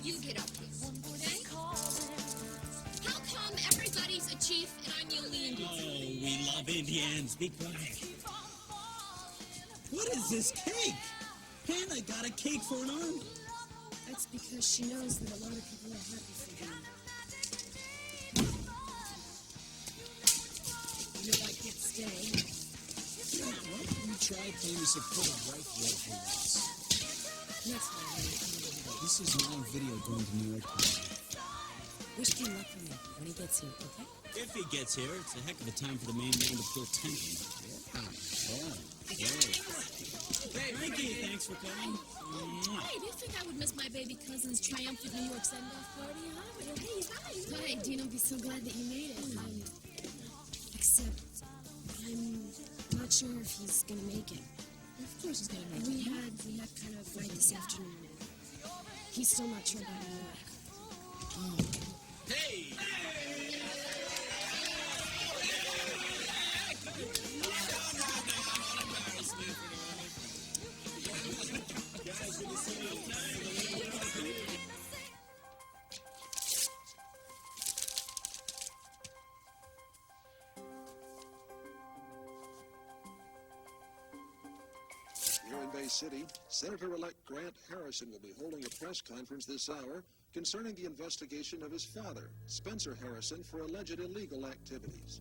You get up here, okay? How come everybody's a chief and I'm the only Indian? Oh, we love Indians. Be quiet. What is this cake? Hannah got a cake for an army. That's because she knows that a lot of people are happy for him. You'd like it today. Why don't we try playing the support right here for once? Next time, This is my video going to New York. wish him luck for me when he gets here, okay? If he gets here, it's a heck of a time for the main man to pull tension. Hey, Frankie, thanks for coming. Hey, do you think I would miss my baby cousin's triumphant New York send-off party, huh? Hey, hi. Hi, Dino, be so glad that you made it. Except, I'm not sure if he's gonna make it. Of course he's gonna make it. We had kind of a fight this afternoon, and he's still not sure about New York. Hey! Here in Bay City, Senator-elect Grant Harrison will be holding a press conference this hour concerning the investigation of his father, Spencer Harrison, for alleged illegal activities.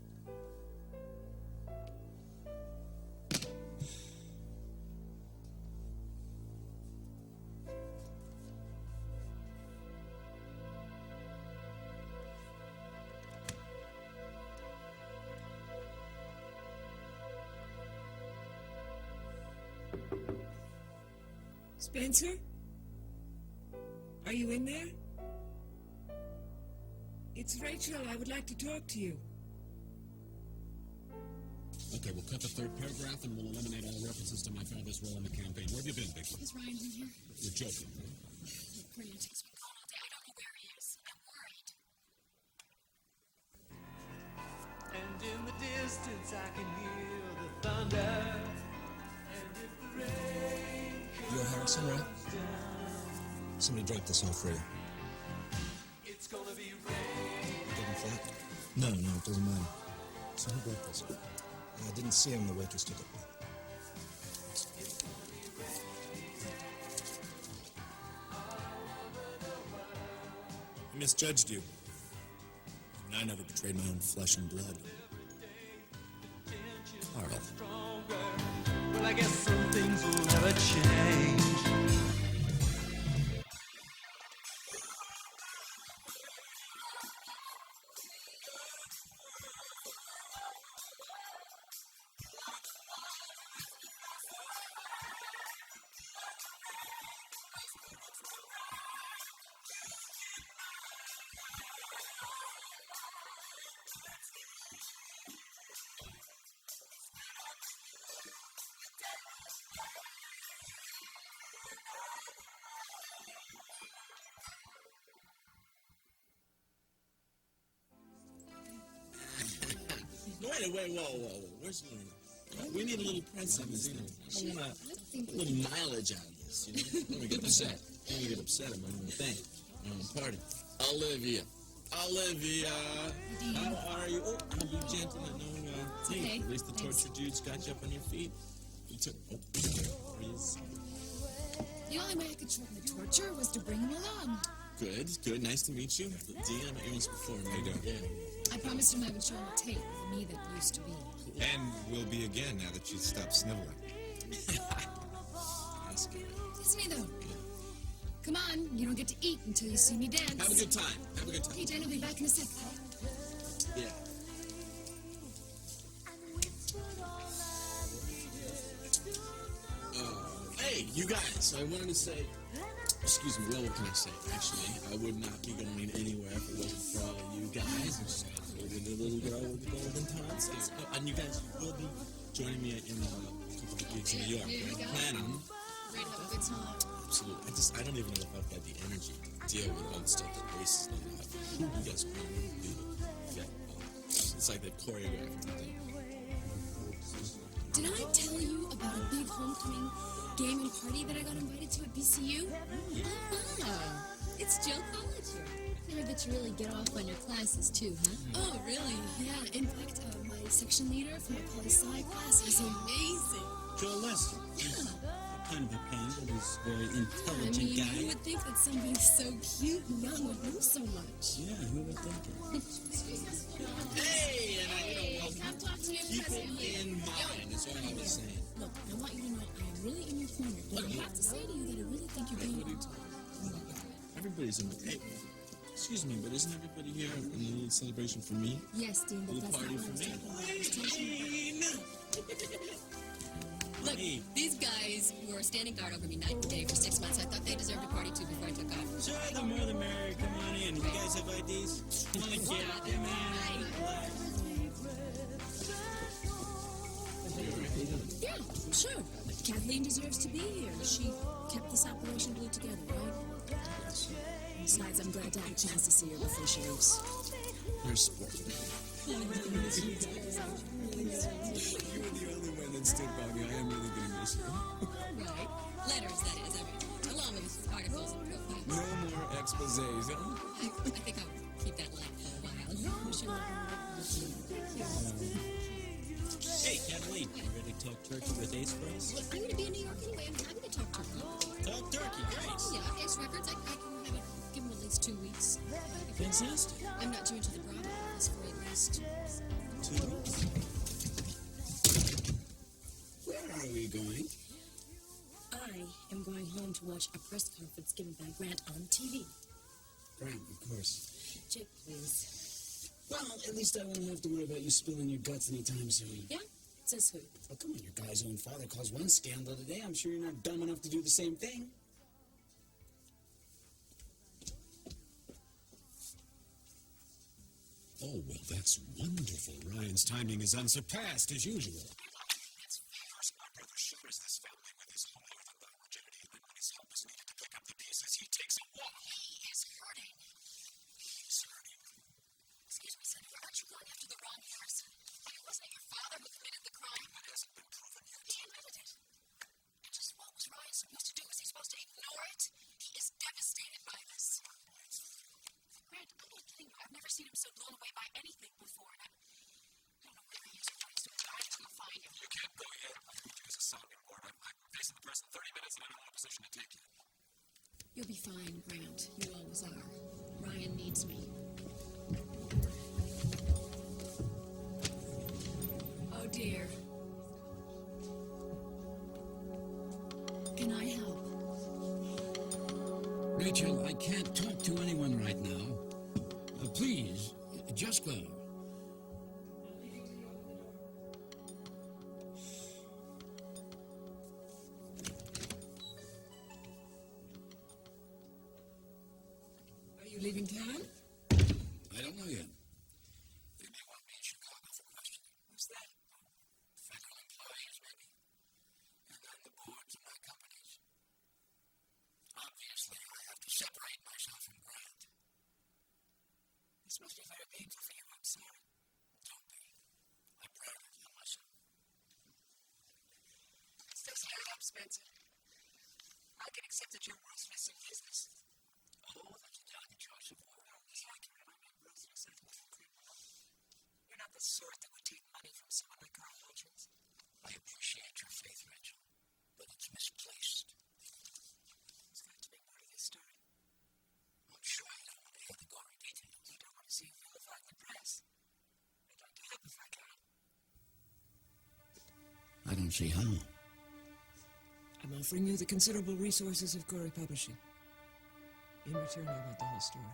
Spencer? Are you in there? It's Rachel. I would like to talk to you. Okay, we'll cut the third paragraph and we'll eliminate all references to my father's role in the campaign. Where have you been, Big One? Is Ryan in here? You're joking, huh? Grant has been gone all day. I don't know where he is. I'm worried. And in the distance I can hear the thunder. And if the rain You're Harrison, right? Somebody dropped this off for you. it's gonna be rain. Getting flat? No, it doesn't matter. So who brought this? I didn't see him. The waitress took it. I misjudged you. And I never betrayed my own flesh and blood. Carl. Stronger. Well, I guess some things will never change. Wait, whoa. Where's Luna? We need a little press in this thing. I want a little mileage out of this, you know? When we get upset. I'm going to think. Pardon. Olivia. How are you? Oh, I'll be gentle and no tape. Okay, At least the torture dudes got you up on your feet. You took... Oh, freeze. The only way I could shorten the torture was to bring him along. Good. Nice to meet you. Dee, I met you once before. How you doing? Yeah. I promised him I would show him a tape of me that used to be. And will be again now that she's stopped sniveling. That's good. It's me, though. Come on, you don't get to eat until you see me dance. Have a good time. Hey, Jenna, I'll be back in a sec. Yeah. Hey, you guys, I wanted to say, excuse me, well, what can I say? Actually, I would not be going anywhere if it wasn't for all of you guys. I'm just the little girl with the golden tonsils. Oh, and you guys will be joining me in a couple of gigs in New York, right? Plan on. Ready to have a good time. Absolutely. I don't even know if I've got the energy to deal with all the stuff that Grace is laying out. You guys are going to do. Yeah. It's like that choreographed thing. Did I tell you about a big homecoming game and party that I got invited to at BCU? It's Joe College here. I heard that you really get off on your classes too, huh? Oh, really? Yeah. In fact, my section leader for my poli-sci class is amazing. Joe Lester. Yeah. Kind of a pain, but he's a very I intelligent mean, guy. you would think that somebody so cute and young would know so much. Yeah, who would think it? Hey, and Come talk to me in keep person. it in mind, is all I was saying. Look, I want you to know I am really in your corner, but I have to say to you that I really think you're being... Everybody's in the... Hey, excuse me, but isn't everybody here in a little celebration for me? Yes, Dean, but Little that's not party what I for was me. talking about. Look, these guys were standing guard over me night and day for 6 months. I thought they deserved a party too before I took off. Sure, the more the merrier. Come on in. You guys have IDs? Come on, get out there, man. Yeah, sure. Kathleen deserves to be here. She kept this operation glued together, right? Besides, I'm glad to have a chance to see her before she leaves. You're a sport. You were the only one that stood by me. I am really going to miss you. Right. Letters, that is. Along with articles and profiles. No more exposés, huh? I think I'll keep that line for a while. Sure. Hey, Kathleen, you ready to talk turkey with Ace Bros? Look, I'm going to be in New York anyway. I'm happy to talk to her. Talk turkey, great. Yeah, Ace Records. I can have it, give them at least 2 weeks. Fantastic. I'm not due into the Bravo office for at least 2 weeks. Where are we going? I am going home to watch a press conference given by Grant on TV. Grant, of course. Jake, please. Well, at least I won't have to worry about you spilling your guts anytime soon. Yeah? Says who? Oh, come on, your guy's own father caused one scandal today. I'm sure you're not dumb enough to do the same thing. Oh, well, that's wonderful. Ryan's timing is unsurpassed, as usual. It's first my brother shares this family with his whole earth and that virginity, and then when his help is needed to pick up the pieces, he takes a walk. He is hurting. He's hurting. Excuse me, Senator. Aren't you going after the wrong Harrison? Wasn't it your father who committed the crime? That hasn't been proven yet. He admitted it. And just what was Ryan supposed to do? Was he supposed to ignore it? He is devastated by this. Grant, I'm not kidding you. I've never seen him so blown away by anything before. And I don't know where he is or what he's doing, but I have to go find him. You can't go yet. I need you as a sounding board. I'm facing the press in 30 minutes, and I'm not in a position to take you. You'll be fine, Grant. You always are. Ryan needs me. Oh, dear. Can I help? Rachel, I can't talk to anyone right now. Please, just go. Are you leaving town? I don't know yet. They may want me in Chicago for questioning. Who's that? Federal employees, maybe. And then the boards of my companies. Obviously, I have to separate myself from Grant. This must be very painful for you. I'm sorry. Don't be. I'm proud of you, myself. Stay scared up, Spencer. I can accept that you're ruthless in business. Oh, that's a delicate choice of word. I can remember ruthless as a criminal. You're not the sort that would take money from someone like Carl Hutchins. I appreciate your faith, Rachel, but it's misplaced. There's got to be more to this story. I'm sure you don't want to hear the gory details. You don't want to see it vilified in the press. I'd like to help if I can. I don't see how. I'm offering you the considerable resources of Corey Publishing. In return, I want the whole story.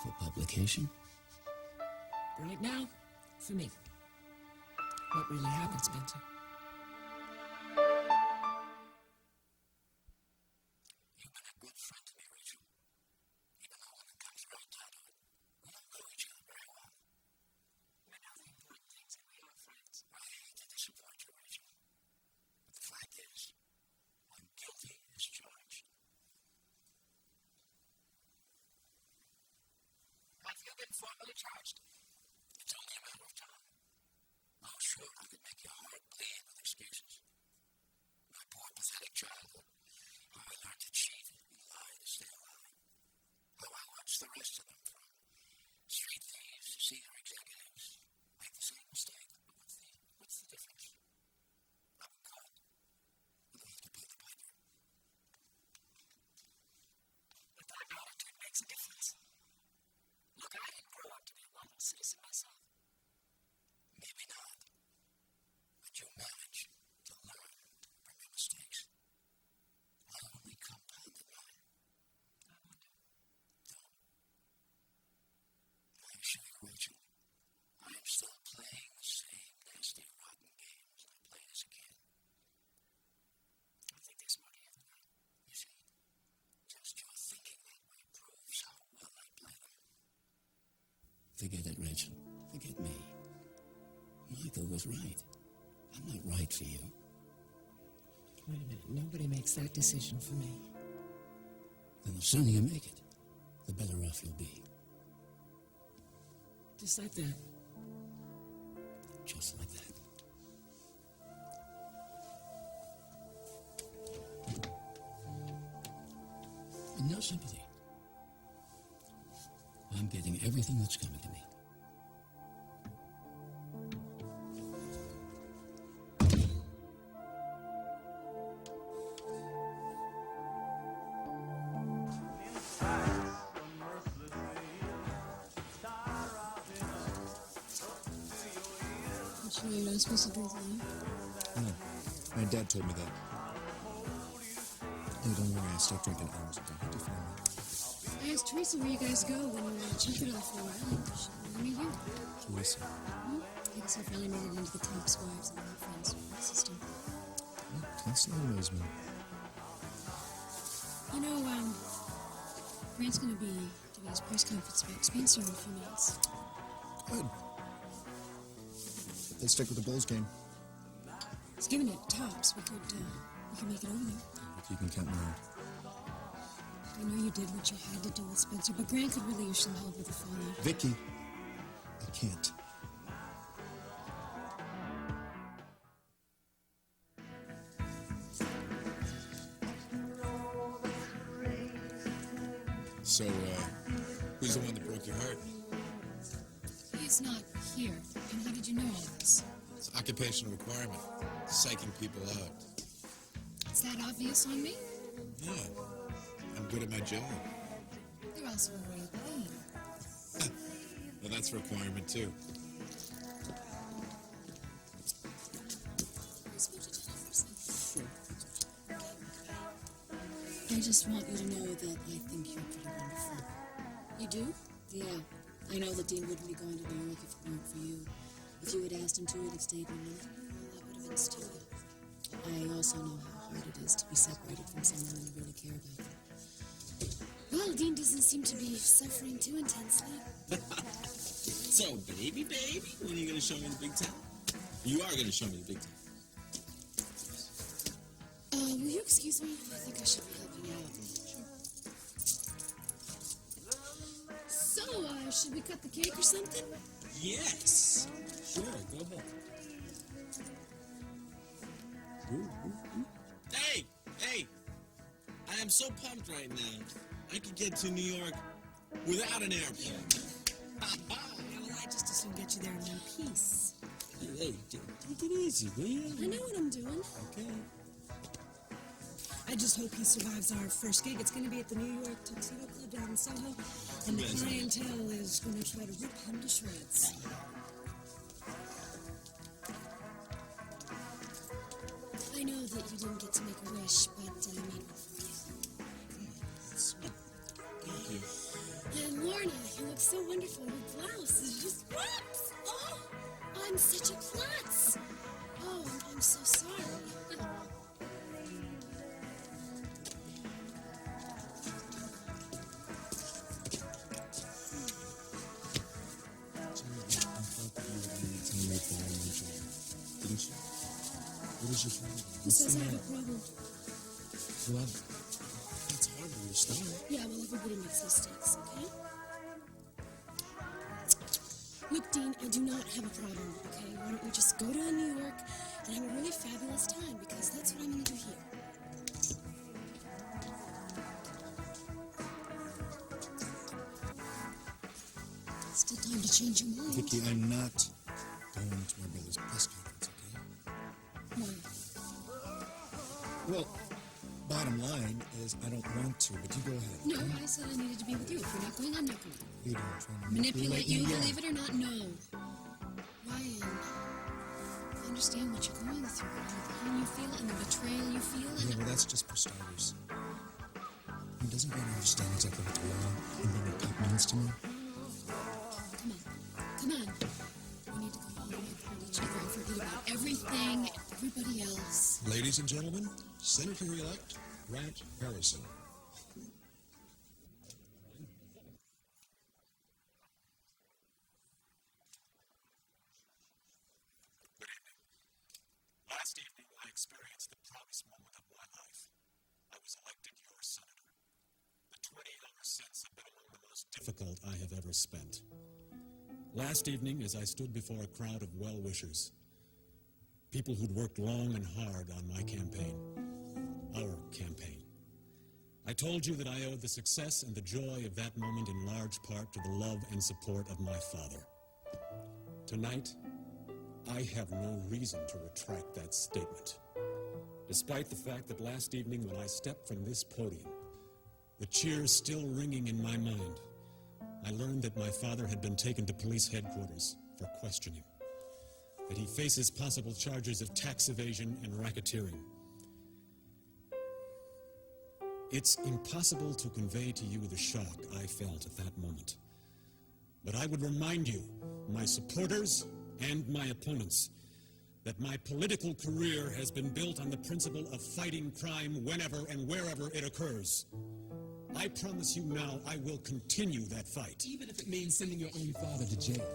For publication? Right now, for me. What really happened, Spencer? You've been a good friend to me, Rachel. Even though when it comes right down to it, we don't know each other very well. I know the important things, and we are friends. I hate to disappoint you, Rachel. But the fact is, I'm guilty as charged. Have you been formally charged? It's only a matter of time. Oh, sure, I could make your heart bleed with excuses. My poor, pathetic childhood, how I learned to cheat, watch the rest of them, from street thieves to senior executives, make the same mistake. But what's the difference? I'm caught. Well, they have to pay the piper. But that attitude makes a difference. Look, I didn't grow up to be a model citizen myself. Maybe not. But you manage to learn from your mistakes. I only compounded mine. I wonder. No. I assure you, Rachel, I am still playing the same nasty, rotten games I played as a kid. I think they're smarter than that. You see, just your thinking that way proves how well I play them. Forget it, Rachel. Forget me. Michael was right. I'm not right for you. Wait a minute. Nobody makes that decision for me. Then the sooner you make it, the better off you'll be. Just like that. Just like that. And no sympathy. I'm getting everything that's coming to me. I'm sure you're not supposed to drink wine. No, my dad told me that. Hey, don't worry, I stopped drinking hours ago. How do you find me? I asked Teresa where you guys go when you check it off for a while. She wanted me here. Teresa. I guess I finally made it into the Tops Wives and my friends system. Constantly knows me. You know, Grant's gonna be giving his press conference about Spencer in a few minutes. Good. They stick with the Bulls game. He's giving it Tops. We could make it over there. If you can count me out. I know you did what you had to do with Spencer, but Grant could really use some help with the fallout. Vicky, I can't. So, who's the one that broke your heart? He's not here. And how did you know all this? It's an occupational requirement. Psyching people out. Is that obvious on me? Yeah. I'm good at my job. You're also a real queen. Well, that's a requirement, too. I just want you to know that I think you're pretty wonderful. You do? Yeah. I know that Dean wouldn't be going to New York if it weren't for you. If you had asked him to, he'd have stayed in London. Well, that would have been stupid. I also know how hard it is to be separated from someone you really care about. Well, Dean doesn't seem to be suffering too intensely. So, baby, when are you going to show me the big town? You are going to show me the big town. Will you excuse me? I think I should be helping out. So, should we cut the cake or something? Yes. Sure, go ahead. Hey! I am so pumped right now. I could get to New York without an airplane. Well, I just as soon get you there in one piece. Hey, take it easy, will you? I know what I'm doing. Okay. I just hope he survives our first gig. It's going to be at the New York Tuxedo Club down in Soho, and the clientele is going to try to rip him to shreds. I know that you didn't get to make a wish, but I made one for you. Thank you. And Lorna, you look so wonderful. Your blouse is just whoops! Oh, I'm such a klutz. Oh, I'm so sorry. Didn't you? What is your problem? Who says I have a problem? Well, it's hard to restart. Yeah, well, everybody makes mistakes, okay? Look, Dean, I do not have a problem, okay? Why don't we just go to New York and have a really fabulous time, because that's what I'm going to do here. Still time to change your mind. Vicky, I'm not going to my brother's press conference, okay? Why? Well, bottom line is I don't want to, but you go ahead. No, I said I needed to be with you. If you're not going, I'm not going. You don't try to Manipulate you, me. believe it or not? No. Ryan, I understand what you're going through, and the pain you feel, and the betrayal you feel, and... Yeah, well, that's just for starters. He doesn't really understand exactly what's wrong and being a cop means to me. Come on. We need to go home and hold each other and forget about everything and everybody else. Ladies and gentlemen, Senator-elect Grant Harrison. Good evening. Last evening, I experienced the proudest moment of my life. I was elected your senator. The 20 hours since have been among the most difficult I have ever spent. Last evening, as I stood before a crowd of well-wishers, people who'd worked long and hard on my campaign, our campaign, I told you that I owed the success and the joy of that moment in large part to the love and support of my father. Tonight, I have no reason to retract that statement, despite the fact that last evening when I stepped from this podium, the cheers still ringing in my mind, I learned that my father had been taken to police headquarters for questioning, that he faces possible charges of tax evasion and racketeering. It's impossible to convey to you the shock I felt at that moment. But I would remind you, my supporters and my opponents, that my political career has been built on the principle of fighting crime whenever and wherever it occurs. I promise you now I will continue that fight. Even if it means sending your own father to jail.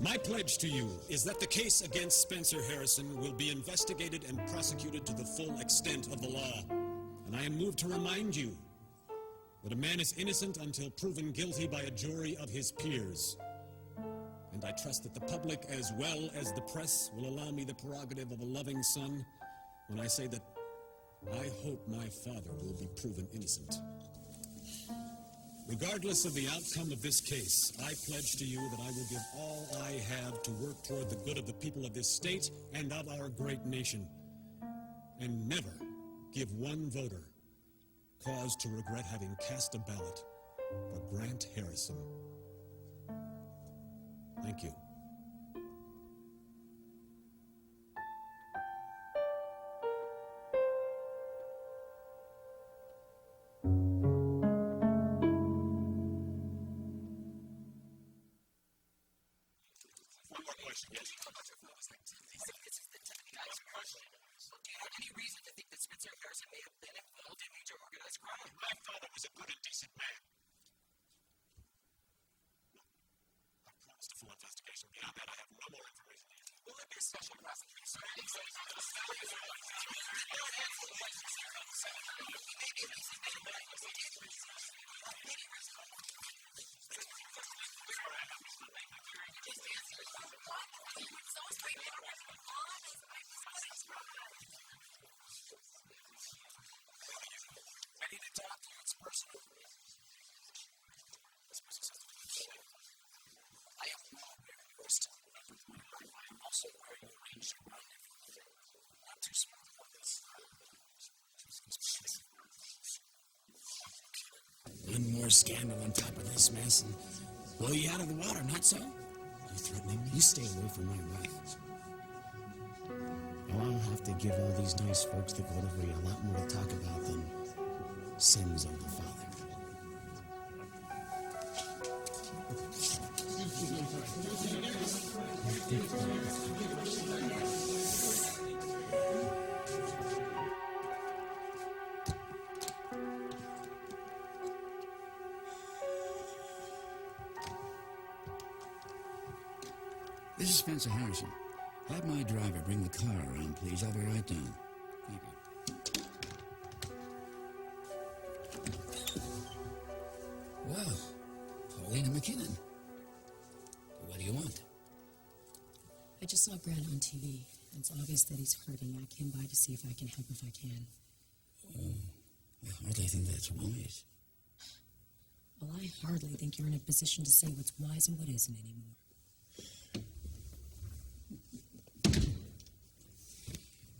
My pledge to you is that the case against Spencer Harrison will be investigated and prosecuted to the full extent of the law. And I am moved to remind you that a man is innocent until proven guilty by a jury of his peers. And I trust that the public as well as the press will allow me the prerogative of a loving son when I say that I hope my father will be proven innocent. Regardless of the outcome of this case, I pledge to you that I will give all I have to work toward the good of the people of this state and of our great nation, and never give one voter cause to regret having cast a ballot for Grant Harrison. Thank you. One more question. Yes. Do you have any reason to think that Spencer Harrison may have been involved in major organized crime? My father was a good and decent man. I promised a full investigation. Beyond that, I have no more information. Will it be a special prosecution? I need to talk to you. It's personal. This person says I am not where you are still. I am also where you arranged your mind. Not too smart for this. One more scandal on top of this mess and blow you out of the water, not so? You threatening me? You stay away from my wife. Oh, I'll have to give all these nice folks that voted for you a lot more to talk about than sins of the father. This is Spencer Harrison. Have my driver bring the car around, please. I'll be right down. Thank you. Well, Paulina McKinnon. What do you want? I just saw Grant on TV. It's obvious that he's hurting. I came by to see if I can help if I can. Oh, I hardly think that's wise. Well, I hardly think you're in a position to say what's wise and what isn't anymore.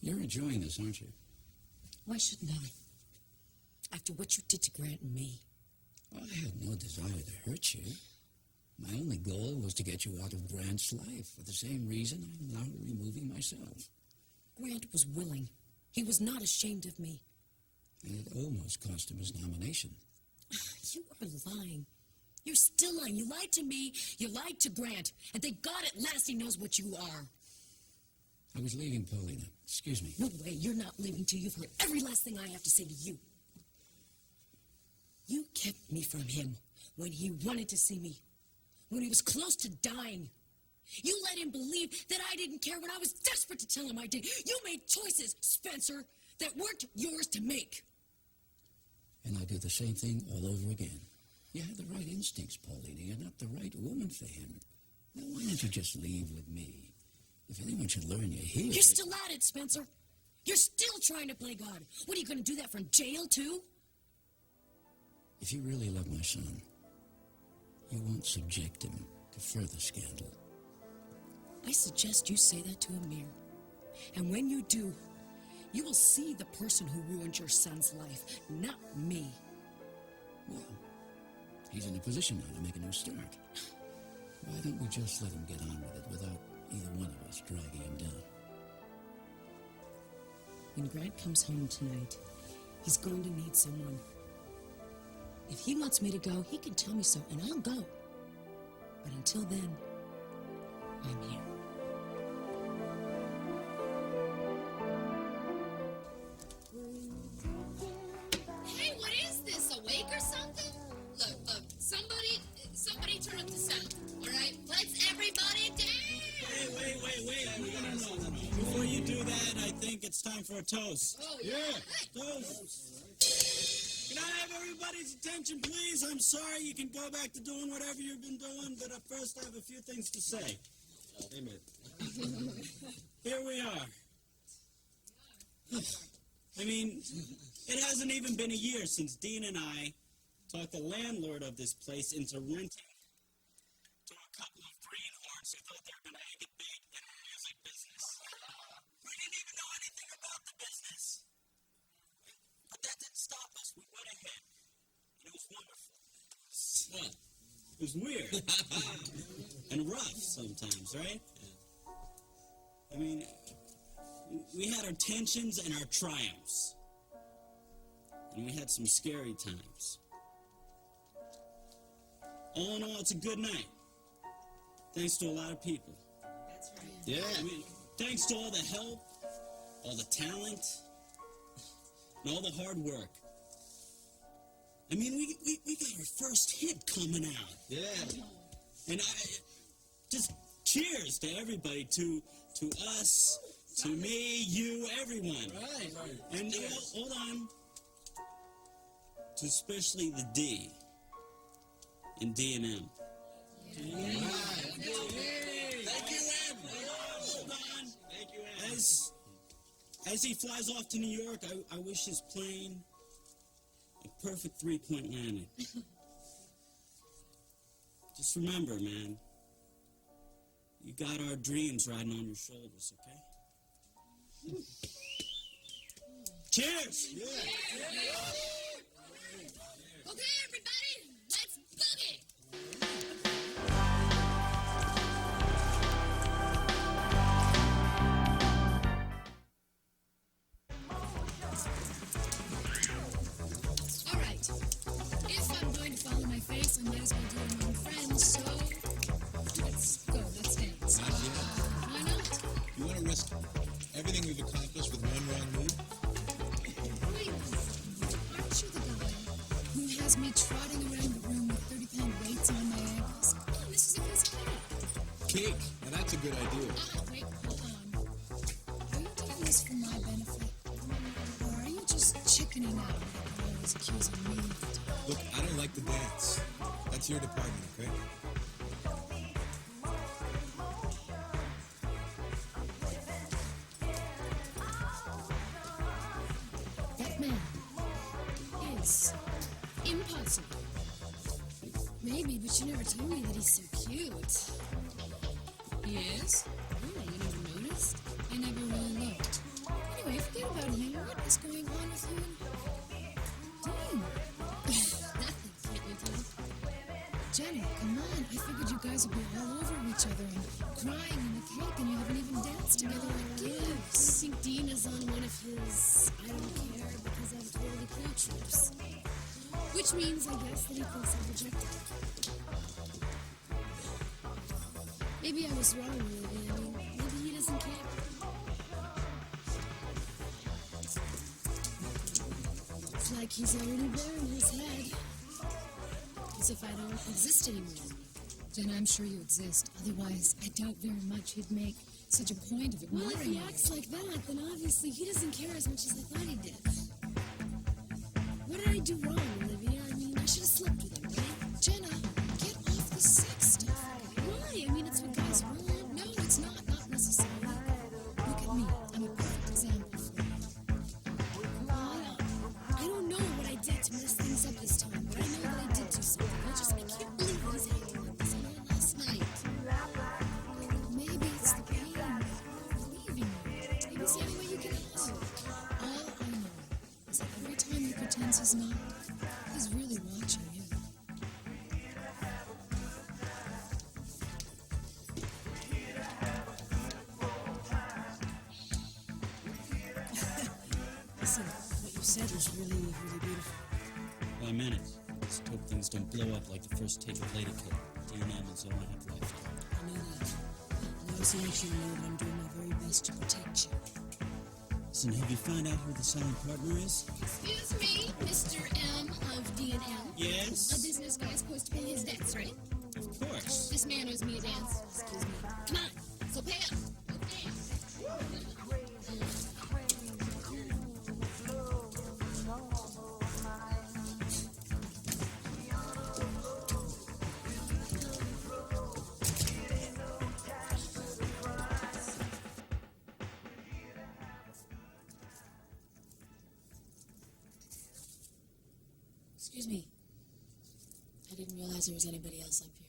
You're enjoying this, aren't you? Why shouldn't I? After what you did to Grant and me. I had no desire to hurt you. My only goal was to get you out of Grant's life for the same reason I'm now removing myself. Grant was willing. He was not ashamed of me. And it almost cost him his nomination. You are lying. You're still lying. You lied to me, you lied to Grant, and thank God at last he knows what you are. I was leaving Paulina. Excuse me. No way, you're not leaving till you've heard every last thing I have to say to you. You kept me from him when he wanted to see me, when he was close to dying. You let him believe that I didn't care when I was desperate to tell him I did. You made choices, Spencer, that weren't yours to make. And I do the same thing all over again. You had the right instincts, Paulina. You're not the right woman for him. Now, why don't you just leave with me? If anyone should learn you're here... You're still at it, Spencer. You're still trying to play God. What, are you going to do that from jail, too? If you really love my son, you won't subject him to further scandal. I suggest you say that to Amir. And when you do, you will see the person who ruined your son's life, not me. Well, he's in a position now to make a new start. Why don't we just let him get on with it without either one of us dragging him down? When Grant comes home tonight, he's going to need someone. If he wants me to go, he can tell me so, and I'll go. But until then, I'm here. Hey, what is this? A wake or something? Look, somebody turn up the sound, all right? Let's everybody dance! Wait. No. Before you do that, I think it's time for a toast. Oh, yeah. Toast. Can I have everybody's attention, please? I'm sorry. You can go back to doing whatever you've been doing, but first I have a few things to say. Amen. Here we are. I mean, it hasn't even been a year since Dean and I talked the landlord of this place into renting to a couple of greenhorns who thought they were going to egg it big in the music business. We didn't even know anything about the business. But that didn't stop us. We went ahead. And it was wonderful. What? It was weird. And rough sometimes, right? I mean, we had our tensions and our triumphs. And we had some scary times. All in all, it's a good night. Thanks to a lot of people. That's right. Yeah. I mean, thanks to all the help, all the talent, and all the hard work. I mean, we got our first hit coming out. Yeah. And just cheers to everybody, to us, to me, you, everyone. Right. And hold on. To especially the D in D&M. Yeah. Thank you, Ed. Hold on. Thank you, Ed. As he flies off to New York, I wish his plane a perfect 3-point landing. Just remember, man, you got our dreams riding on your shoulders, okay? Cheers! Yeah. Okay, everybody, let's boogie! All right. If I'm going to follow my face, I might as well do it among friends, so let's go, let's dance. Why not? You want to risk everything we've accomplished with one wrong move? Wait, aren't you the guy who has me trotting around the room with 30-pound weights on my ankles? Oh, this is a piece of cake. Cake. Now that's a good idea. Wait, hold on. Are you doing this for my benefit? Or are you just chickening out like you're always accusing me of it? Look, I don't like to dance. That's your department, okay? That man is impossible. Maybe, but you never told me that he's so cute. He is? Oh, you never noticed? I never really looked. Anyway, forget about him. What is going on with you and Dean? Nothing, can't you tell? Jenna, come on. I figured you guys would be all over each other and crying in the cake, and you haven't even danced together like gifts. I think Dean is on one of his I don't care because I'm totally cool trips. Which means, I guess, that he thinks I'm rejected. Maybe I was wrong, Olivia. I mean, maybe he doesn't care. It's like he's already there in his head. As if I don't exist anymore. Jenna, I'm sure you exist. Otherwise, I doubt very much he'd make such a point of Well, ignoring if he you. acts like that, then obviously he doesn't care as much as I thought he did. What did I do wrong, Olivia? I mean, I should have slept with him, right? Jenna, get off the sex stuff. Why? I mean, it's what guys want. No, it's not. Not necessarily. Look at me. I'm a perfect example for you. I don't know what I did to mess things up this time, but I know that I did do something. I can't believe that he's acting like this on our last night. Maybe it's the pain of leaving me. Maybe it's the only way you can help. All I know is that every time he pretends he's not, he's really watching you. Listen, what you said was really, really beautiful. I meant it. Just hope things don't blow up like the first take of Lady Killer. D&M is all I have left. I know that. And I also want you to know that I'm doing my very best to protect you. Listen, have you found out who the silent partner is? Excuse me, Mr. M of D&M. Yes? A business guy supposed to pay his debts, right? Of course. This man owes me a dance. Excuse me. Come on, so pay up. Let's dance. Excuse me. I didn't realize there was anybody else up here.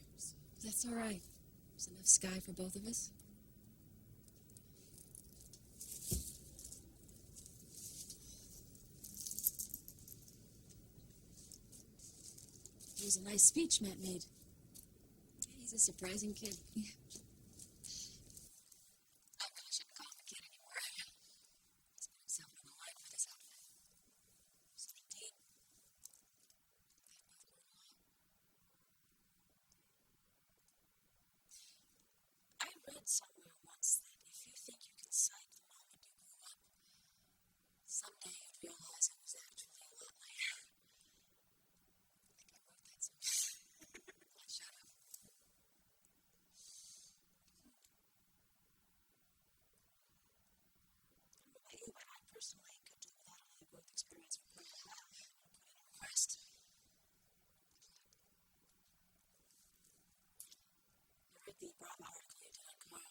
That's all right. There's enough sky for both of us. It was a nice speech Matt made. He's a surprising kid. I really shouldn't call him a kid anymore. He's put himself on the line for this outfit. 17. I read somewhere once that if you think you can cite the moment you grew up, someday you'd realize it was actually a lot later. I think I wrote that somewhere. Shut up. I don't know about you, but I personally could do without all the growth experience for quite a while and put in a request. I read the Brahma article you did on Carl. I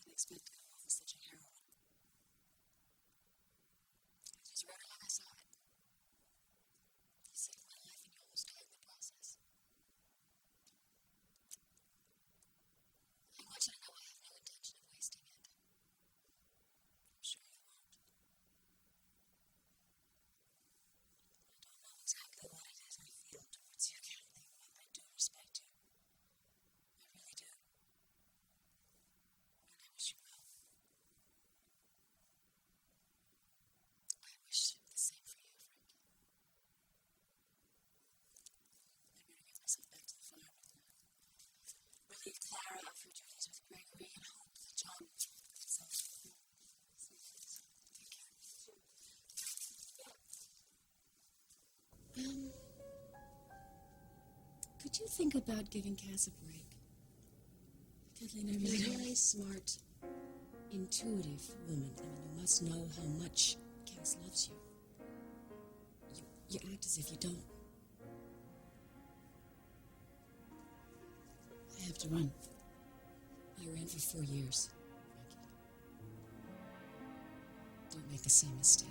didn't expect to go off with such a heroine. I just read it like I saw it. You saved my life and you almost died in the process. I want you to know I have no intention of wasting it. I'm sure you won't. I don't know exactly what it is I feel towards you, Kathleen, but I do respect you. I really do. And I wish you well. I wish the same for you, Frankie. I better get myself back to the farm and relieve Clara of her duties with Gregory and hope that John himself will take care. Could you think about giving Cass a break? Kathleen, I really You're a very smart, intuitive woman. I mean, you must know how much Cass loves you. You act as if you don't. I have to run. I ran for 4 years, Frankie. Don't make the same mistake.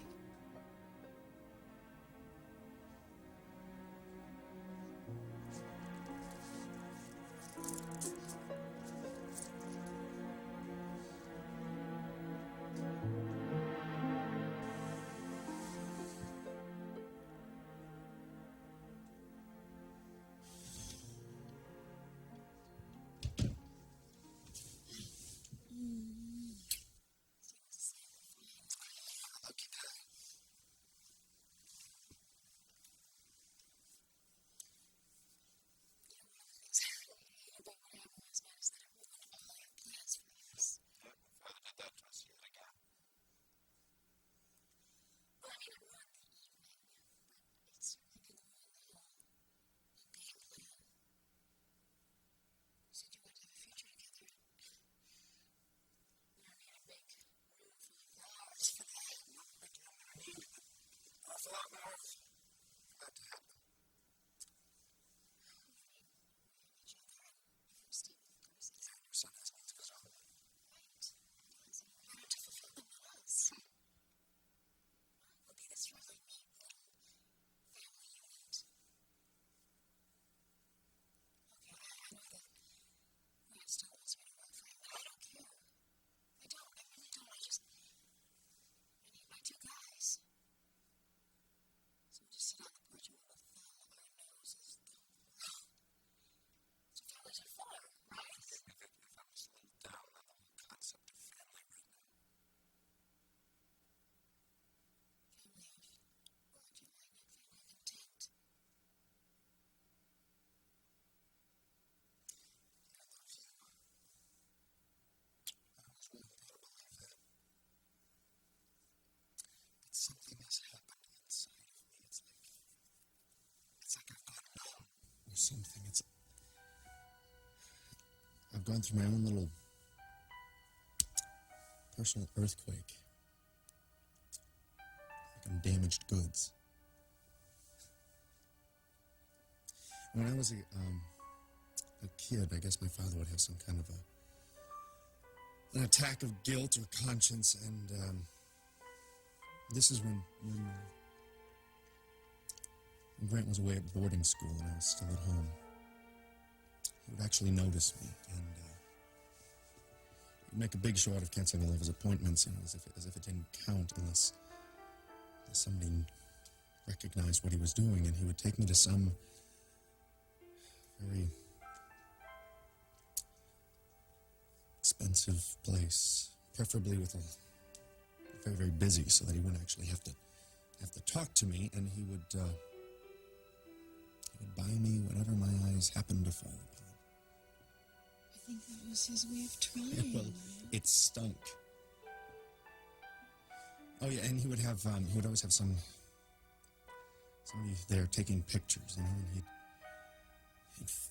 something has happened inside of me. It's like I've gone numb or something. I've gone through my own little personal earthquake. Like I'm damaged goods. When I was a kid, I guess my father would have some kind of an attack of guilt or conscience, and this is when Grant was away at boarding school and I was still at home. He would actually notice me, and he'd make a big show out of canceling all of his appointments, as if it didn't count unless somebody recognized what he was doing, and he would take me to some very expensive place, preferably with very, very busy, so that he wouldn't actually have to talk to me, and he would buy me whatever my eyes happened to fall upon. I think that was his way of trying. Yeah, well, it stunk. Oh yeah, and he would always have somebody there taking pictures, and he'd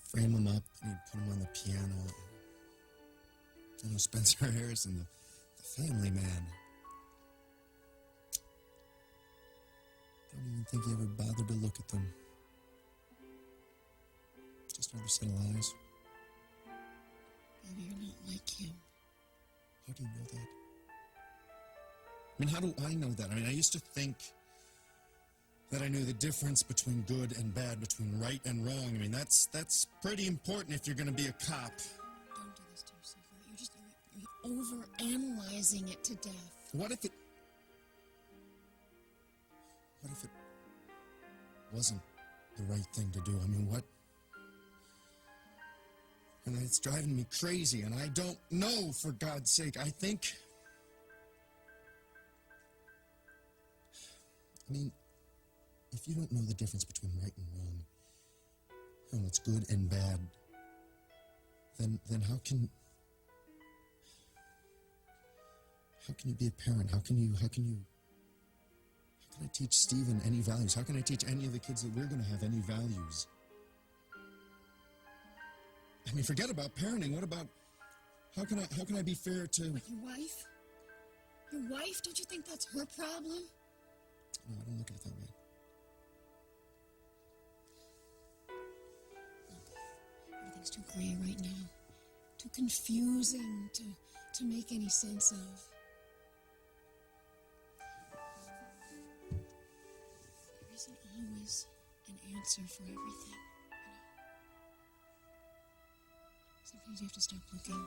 frame them up and he'd put them on the piano. Spencer Harrison, the family man. Don't even think he ever bothered to look at them. Just another set of lies. Maybe you're not like him. How do you know that? I mean, how do I know that? I mean, I used to think that I knew the difference between good and bad, between right and wrong. I mean, that's pretty important if you're going to be a cop. Don't do this to yourself, right? You're overanalyzing it to death. What if it wasn't the right thing to do? I mean, what? And it's driving me crazy, and I don't know, for God's sake. I mean, if you don't know the difference between right and wrong, and what's good and bad, then how can you be a parent? How can I teach Stephen any values? How can I teach any of the kids that we're going to have any values? I mean, forget about parenting. What about, how can I be fair to... With your wife? Your wife? Don't you think that's her problem? No, I don't look at it that way. Everything's too gray right now. Too confusing to make any sense of. There isn't always an answer for everything. Sometimes you have to stop looking.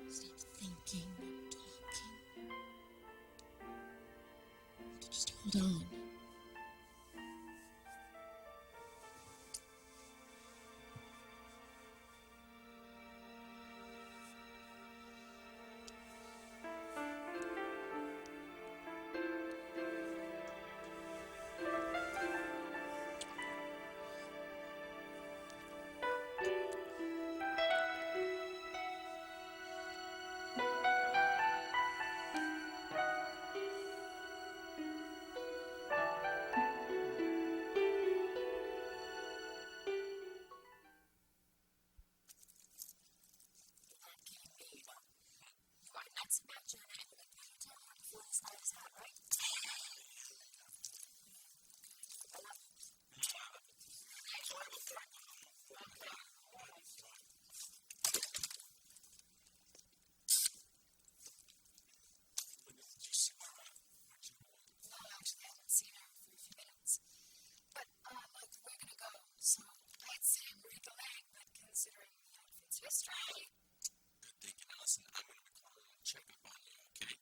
Stop thinking and talking. To just hold on. That's about Jenna and the hotel room before this night is out, right? No, actually, I haven't seen her for a few minutes. But, look, we're gonna go, so I'd say read the leg, but considering the outfit's history... Good thinking, Allison. I'm going to be calling and check up on you, okay?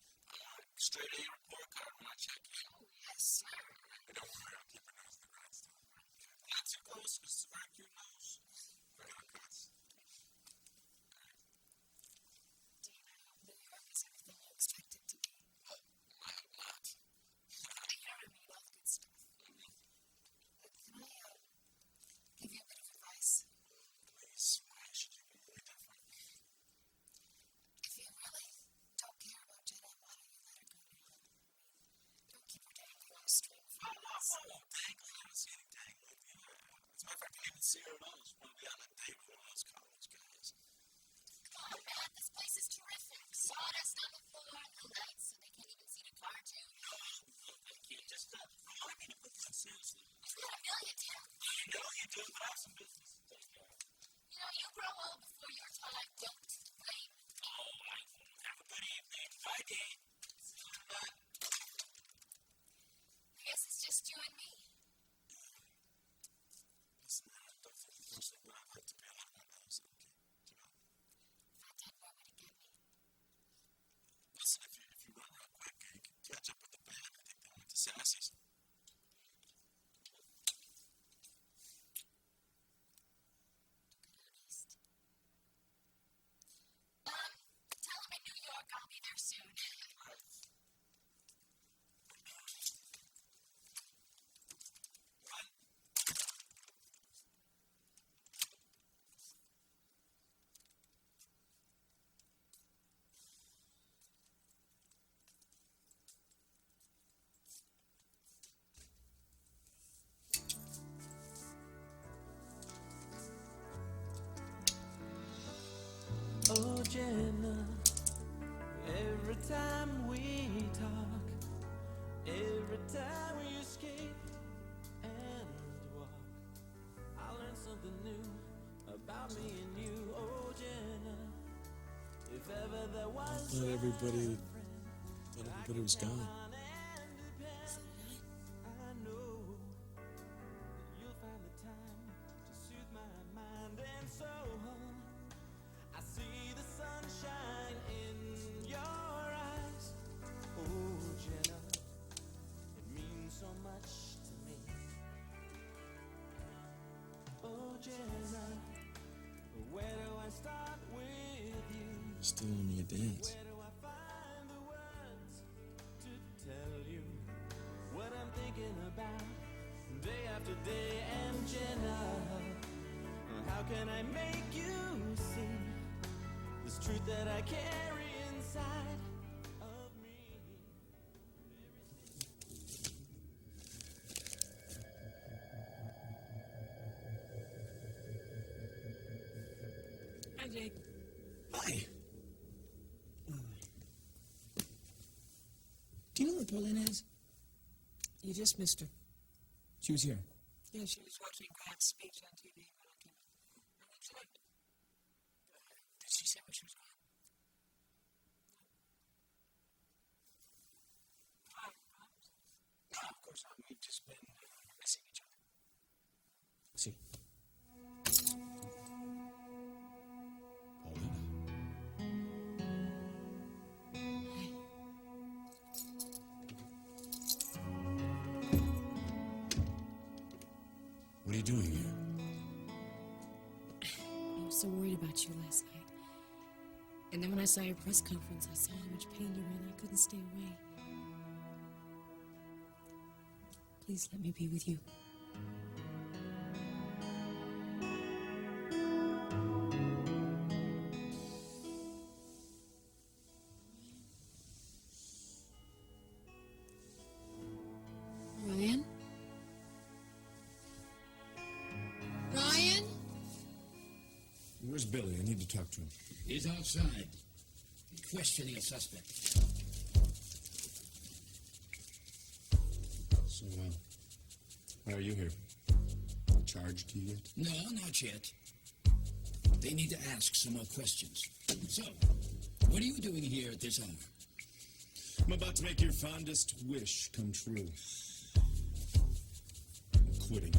Straight A report card when I check in. Oh, yes, sir. Don't worry, I'll keep a nose to the grindstone. Not too close, because it's a very cute nose. Regular cuts. Dean, I hope New York is everything you expect it to be. Oh, I hope not. You know what I mean, all the good stuff. Look, can I, give you a bit of advice? Please, why should you be really different? If you really don't care about Jenna, why don't you let her go now? didn't see her at all. Just want to be on a date with one of those college guys. Come on, Matt. This place is terrific. Sawdust on the floor, the lights, so they can't even see the car, too. No, thank you. Just remind me to put that seriously. You've got a million, Tim. I know you do, but I have some business to take care of. You know, you grow old before your time. Don't blame. Oh, I have a good evening. Bye, Dee. See you later. I guess it's just you and me. Listen, I don't think the first thing that I'd like to be alone right now is okay. You know? If I did, where would it get me? Listen, if you run real quick, you can catch up with the band. I think they went to Sassy's. Tell him in New York I'll be there soon. Oh, Jenna, every time we talk, every time you skate and walk, I learn something new about me and you. Oh, Jenna, if ever there was Thought everybody was gone. I know you'll find the time to soothe my mind and soul. I see the sunshine in your eyes. Oh, Jenna, it means so much to me. Oh, Jenna, where do I start with you? Still on me a dance. Where do I find the words to tell you what I'm thinking about day after day? And Jenna, how can I make you see this truth that I carry inside of me? Hi, Jake. Hi. Do you know where Paulina is? You just missed her. She was here. Yeah, she was watching Grant's speech on TV when I came in. And what's it like? Did she say what she was going? No, of course not. We've just been missing each other. See? Paulina. What are you doing here? I was so worried about you last night. And then when I saw your press conference, I saw how much pain you were in. I couldn't stay away. Please let me be with you. Ryan? Ryan? Where's Billy? I need to talk to him. He's outside, questioning a suspect. So, why are you here? Charged you yet? No, not yet. They need to ask some more questions. So, what are you doing here at this hour? I'm about to make your fondest wish come true. I'm quitting.